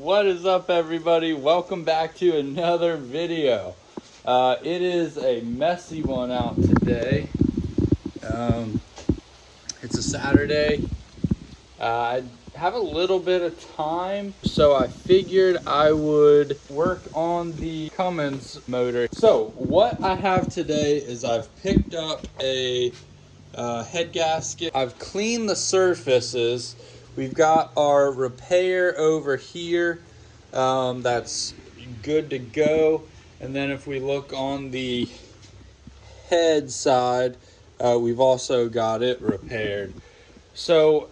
What is up, everybody? Welcome back to another video. It is a messy one out today. It's a Saturday. I have a little bit of time, so I figured I would work on the Cummins motor. So what I have today is I've picked up a head gasket. I've cleaned the surfaces. We've got our repair over here. That's good to go. And then if we look on the head side, we've also got it repaired. So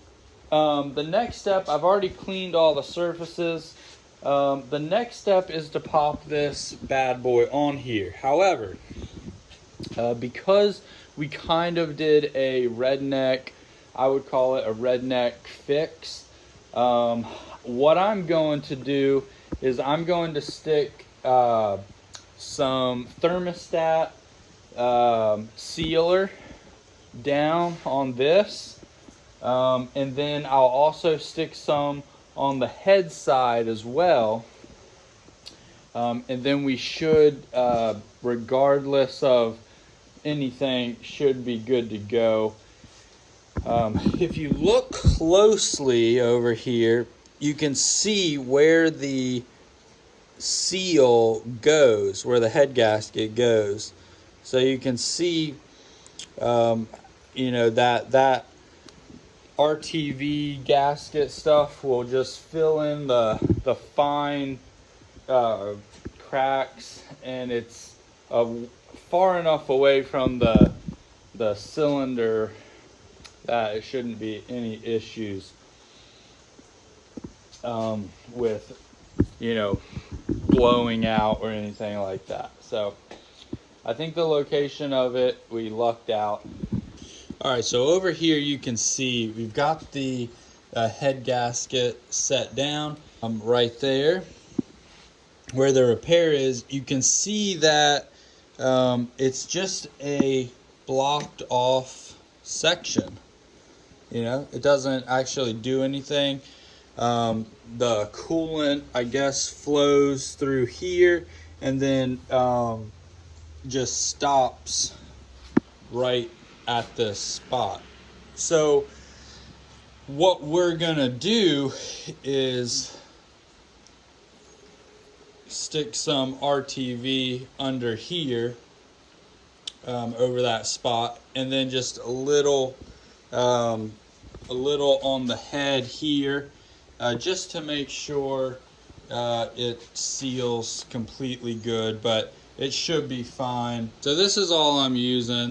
the next step, I've already cleaned all the surfaces. The next step is to pop this bad boy on here. However, because we kind of did a redneck, I would call it a redneck fix, what I'm going to do is I'm going to stick some thermostat sealer down on this, and then I'll also stick some on the head side as well, and then we should, regardless of anything, should be good to go. If you look closely over here, you can see where the seal goes, where the head gasket goes. So you can see, you know, that RTV gasket stuff will just fill in the fine cracks, and it's far enough away from the cylinder that it shouldn't be any issues with, you know, blowing out or anything like that. So I think the location of it, we lucked out. All right, so over here you can see we've got the head gasket set down right there where the repair is. You can see that it's just a blocked off section. You know, it doesn't actually do anything. The coolant, I guess, flows through here and then just stops right at this spot. So what we're gonna do is stick some RTV under here, over that spot, and then just a little on the head here, just to make sure it seals completely good, but it should be fine. So this is all I'm using.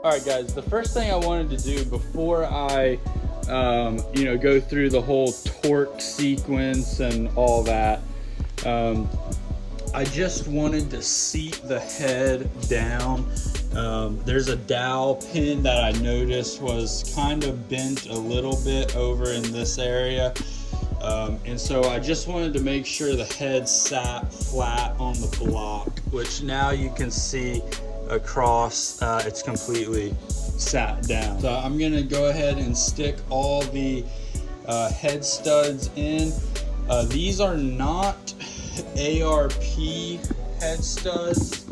Alright guys, the first thing I wanted to do before I you know, go through the whole torque sequence and all that, I just wanted to seat the head down. There's a dowel pin that I noticed was kind of bent a little bit over in this area. And so I just wanted to make sure the head sat flat on the block, which now you can see across, it's completely sat down. So I'm gonna go ahead and stick all the head studs in. These are not ARP head studs,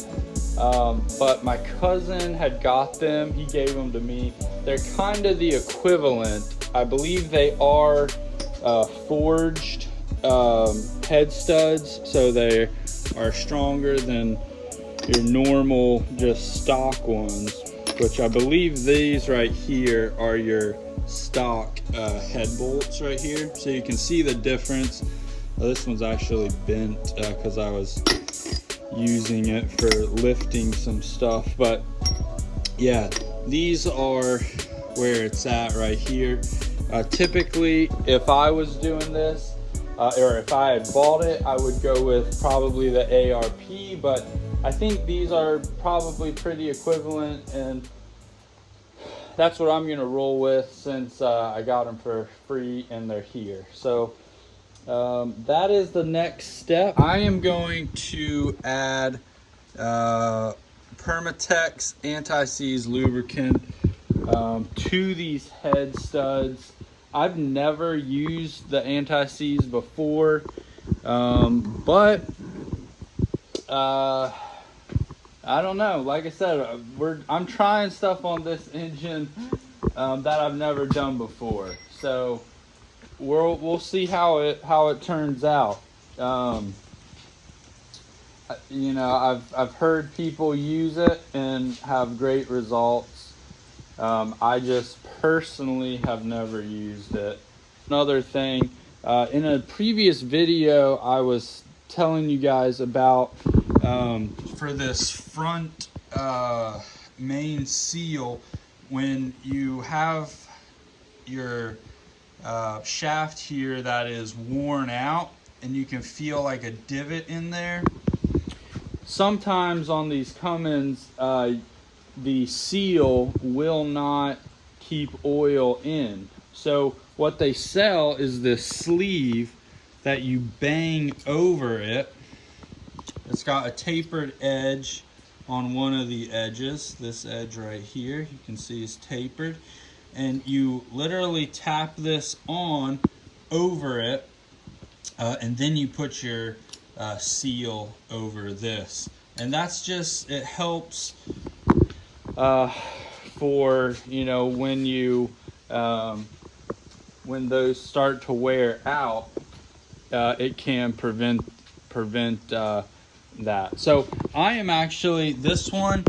but my cousin had got them. He gave them to me. They're kind of the equivalent. I believe they are forged head studs, so they are stronger than your normal just stock ones, which I believe these right here are your stock head bolts right here. So you can see the difference. This one's actually bent because I was using it for lifting some stuff, but yeah, these are where it's at right here. Typically, if I was doing this, or if I had bought it, I would go with probably the ARP, but I think these are probably pretty equivalent, and that's what I'm gonna roll with since I got them for free and they're here. So that is the next step. I am going to add Permatex anti-seize lubricant to these head studs. I've never used the anti-seize before, but I don't know. Like I said, I'm trying stuff on this engine that I've never done before. So we'll see how it turns out. You know, I've heard people use it and have great results. I just personally have never used it. Another thing, in a previous video, I was telling you guys about for this front main seal, when you have your shaft here that is worn out and you can feel like a divot in there. Sometimes on these Cummins, the seal will not keep oil in. So what they sell is this sleeve that you bang over it. It's got a tapered edge on one of the edges. This edge right here, you can see is tapered. And you literally tap this on over it, and then you put your seal over this. And that's just, it helps for, you know, when you when those start to wear out, it can prevent that. So I am actually, this one,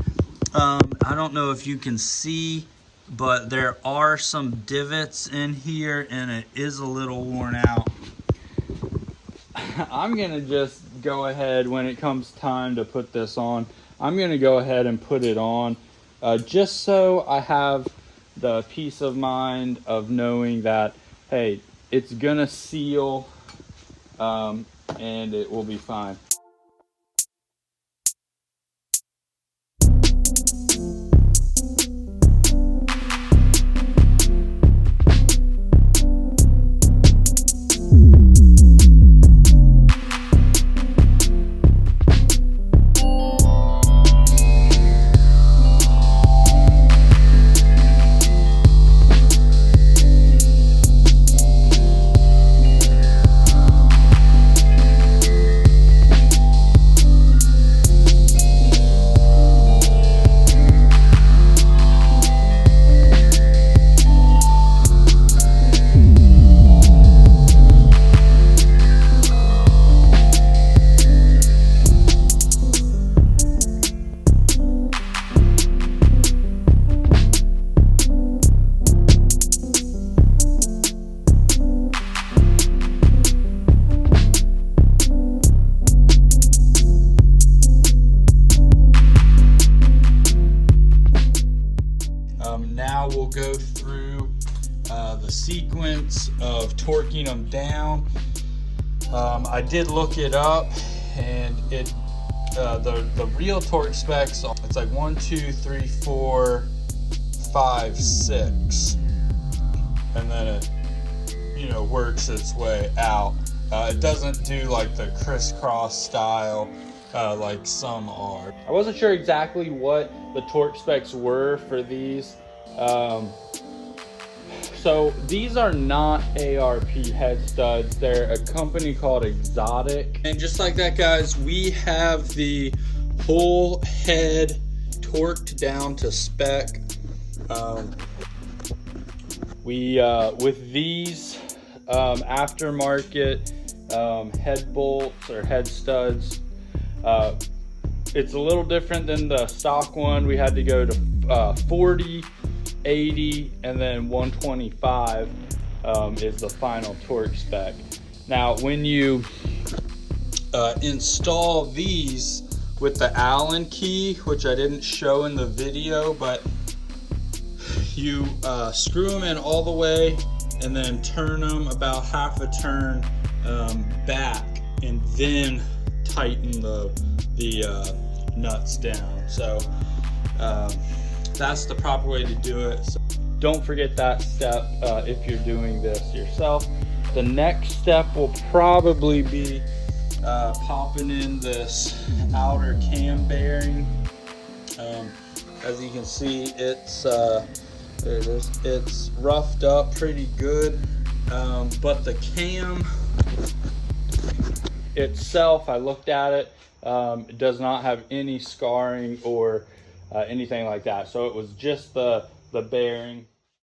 I don't know if you can see, but there are some divots in here and it is a little worn out. I'm gonna just go ahead, when it comes time to put this on, I'm gonna go ahead and put it on, just so I have the peace of mind of knowing that, hey, it's gonna seal, and it will be fine. Now we'll go through the sequence of torquing them down. I did look it up, and it the real torque specs, it's like 1, 2, 3, 4, 5, 6, and then you know, works its way out. It doesn't do like the crisscross style like some are. I wasn't sure exactly what the torque specs were for these. So these are not ARP head studs. They're a company called Exotic. And just like that, guys, we have the whole head torqued down to spec. With these aftermarket head bolts or head studs, it's a little different than the stock one. We had to go to 40, 80, and then 125 is the final torque spec. Now, when you install these with the Allen key, which I didn't show in the video, but you screw them in all the way and then turn them about half a turn back, and then tighten the nuts down. So that's the proper way to do it. So don't forget that step if you're doing this yourself. The next step will probably be popping in this outer cam bearing. As you can see, it's there it is. It's roughed up pretty good, but the cam itself, I looked at it, it does not have any scarring or anything like that. So it was just the bearing.